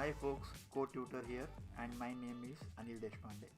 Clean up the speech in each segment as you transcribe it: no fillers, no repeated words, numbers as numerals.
Hi folks, CodeTutor here and my name is Anil Deshpande.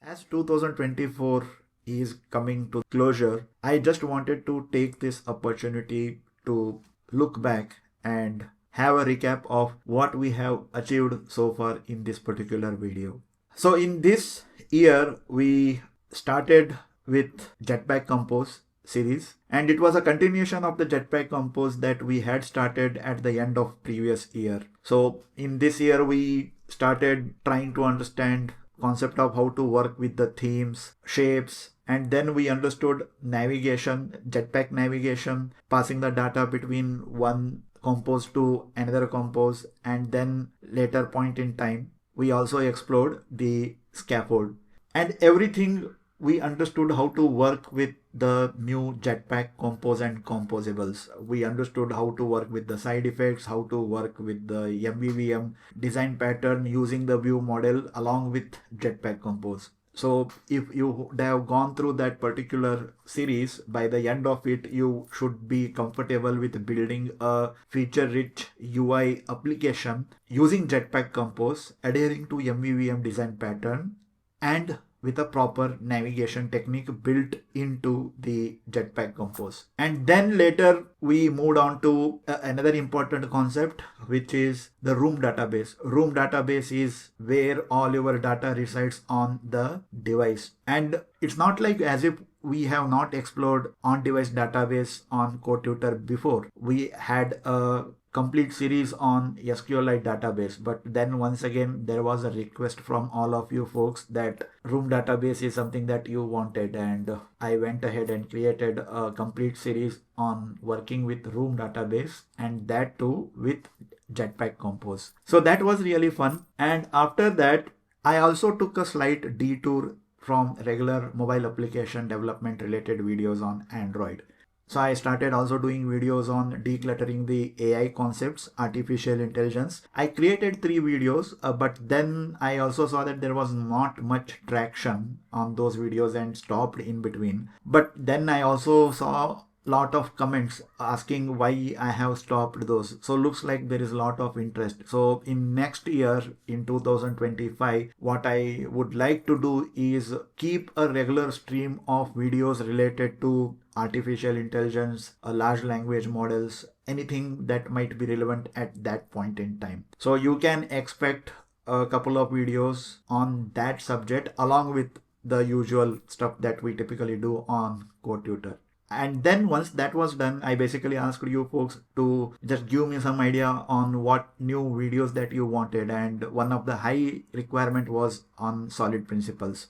As 2024 is coming to closure, I just wanted to take this opportunity to look back and have a recap of what we have achieved so far in this particular video. So in this year, we started with Jetpack Compose Series, and it was a continuation of the Jetpack Compose that we had started at the end of previous year. So in this year, we started trying to understand concept of how to work with the themes, shapes, and then we understood navigation, Jetpack navigation, passing the data between one compose to another compose, and then later point in time we also explored the scaffold. And everything we understood how to work with the new Jetpack Compose and composables. We understood how to work with the side effects, how to work with the MVVM design pattern using the view model along with Jetpack Compose. So if you have gone through that particular series, by the end of it, you should be comfortable with building a feature-rich UI application using Jetpack Compose, adhering to MVVM design pattern, and with a proper navigation technique built into the Jetpack Compose. And then later we moved on to another important concept, which is the room database. Room database is where all your data resides on the device. And it's not like as if we have not explored on-device database on CodeTutor before. We had a complete series on SQLite database, but then once again there was a request from all of you folks that room database is something that you wanted, and I went ahead and created a complete series on working with room database, and that too with Jetpack Compose. So that was really fun. And after that I also took a slight detour from regular mobile application development related videos on Android. So I started also doing videos on decluttering the AI concepts, artificial intelligence. I created 3 videos, but then I also saw that there was not much traction on those videos and stopped in between. But then I also saw lot of comments asking why I have stopped those. So looks like there is a lot of interest. So in next year, in 2025, what I would like to do is keep a regular stream of videos related to artificial intelligence, large language models, anything that might be relevant at that point in time. So you can expect a couple of videos on that subject along with the usual stuff that we typically do on CodeTutor. And then once that was done, I basically asked you folks to just give me some idea on what new videos that you wanted. And one of the high requirement was on solid principles.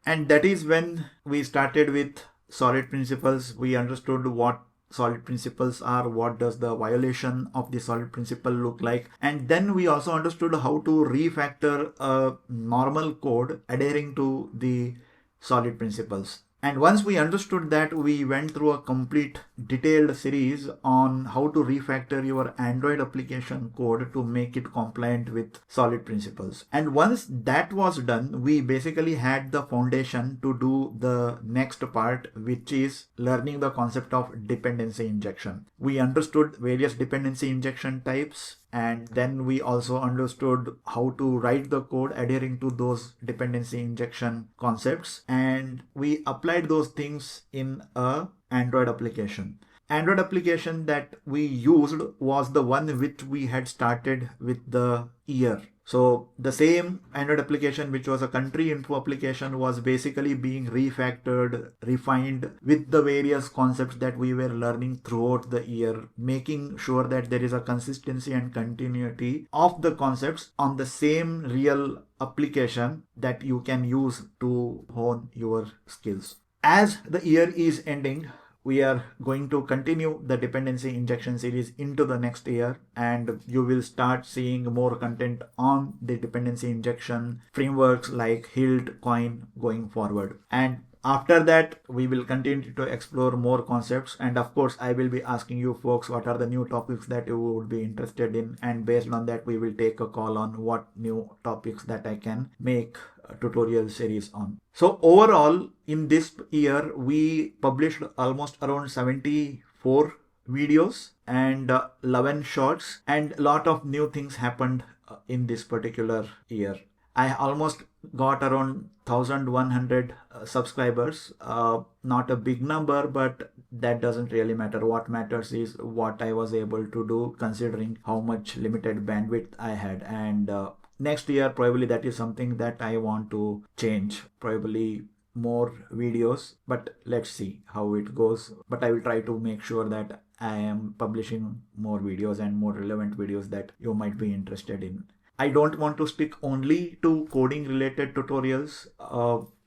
And that is when we started with solid principles. We understood what solid principles are, what does the violation of the solid principle look like, and then we also understood how to refactor a normal code adhering to the solid principles. And once we understood that, we went through a complete detailed series on how to refactor your Android application code to make it compliant with solid principles. And once that was done, we basically had the foundation to do the next part, which is learning the concept of dependency injection. We understood various dependency injection types, and then we also understood how to write the code adhering to those dependency injection concepts, and we applied those things in a Android application. Android application that we used was the one which we had started with the year. So the same Android application, which was a country info application, was basically being refactored, refined with the various concepts that we were learning throughout the year, making sure that there is a consistency and continuity of the concepts on the same real application that you can use to hone your skills. As the year is ending, we are going to continue the dependency injection series into the next year, and you will start seeing more content on the dependency injection frameworks like Hilt, Coin going forward. And after that, we will continue to explore more concepts, and of course I will be asking you folks what are the new topics that you would be interested in, and based on that we will take a call on what new topics that I can make a tutorial series on. So overall in this year we published almost around 74 videos, and 11 shorts, and a lot of new things happened in this particular year. I almost got around 1100 subscribers. Not a big number, but that doesn't really matter. What matters is what I was able to do considering how much limited bandwidth I had. And next year, probably that is something that I want to change. Probably more videos, but let's see how it goes. But I will try to make sure that I am publishing more videos and more relevant videos that you might be interested in. I don't want to stick only to coding related tutorials.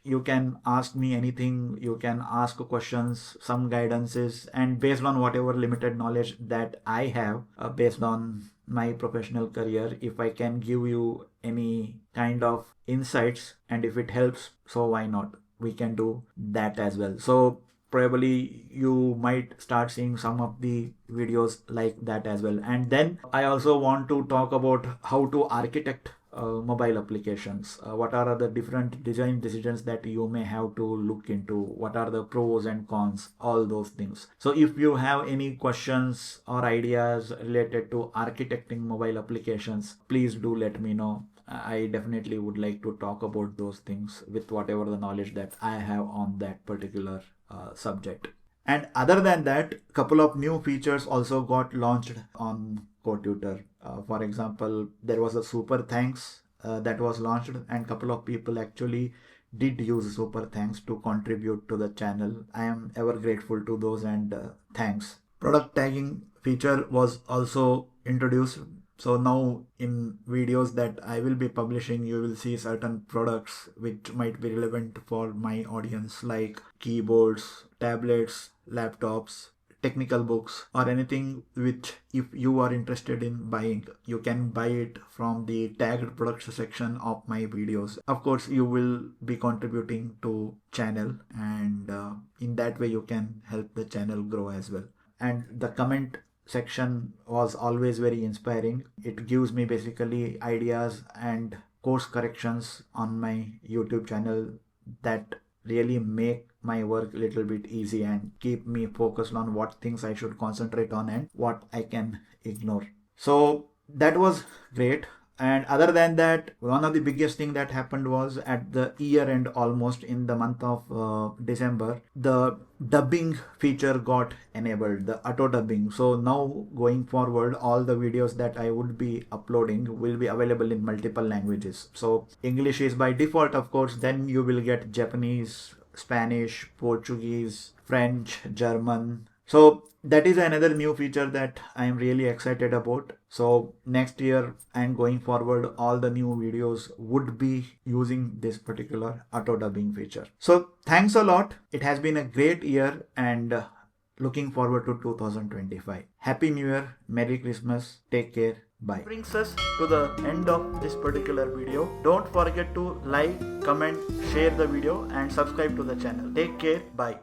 You can ask me anything, you can ask questions, some guidances, and based on whatever limited knowledge that I have, based on my professional career, if I can give you any kind of insights and if it helps, so why not? We can do that as well. So probably you might start seeing some of the videos like that as well. And then I also want to talk about how to architect mobile applications. What are the different design decisions that you may have to look into? What are the pros and cons? All those things. So if you have any questions or ideas related to architecting mobile applications, please do let me know. I definitely would like to talk about those things with whatever the knowledge that I have on that particular subject. And other than that, a couple of new features also got launched on CodeTutor. For example, there was a super thanks that was launched, and a couple of people actually did use super thanks to contribute to the channel. I am ever grateful to those, and thanks. Product tagging feature was also introduced. So now in videos that I will be publishing, you will see certain products which might be relevant for my audience, like keyboards, tablets, laptops, technical books, or anything which if you are interested in buying, you can buy it from the tagged products section of my videos. Of course, you will be contributing to channel, and in that way you can help the channel grow as well. And the comment section was always very inspiring. It gives me basically ideas and course corrections on my YouTube channel that really make my work a little bit easy and keep me focused on what things I should concentrate on and what I can ignore. So that was great. And other than that, one of the biggest thing that happened was at the year end, almost in the month of December, the dubbing feature got enabled, the auto dubbing. So now going forward, all the videos that I would be uploading will be available in multiple languages. So English is by default, of course, then you will get Japanese, Spanish, Portuguese, French, German. So that is another new feature that I am really excited about. So next year and going forward, all the new videos would be using this particular auto dubbing feature. So thanks a lot. It has been a great year, and looking forward to 2025. Happy New Year, Merry Christmas, take care, bye. Brings us to the end of this particular video. Don't forget to like, comment, share the video and subscribe to the channel. Take care, bye.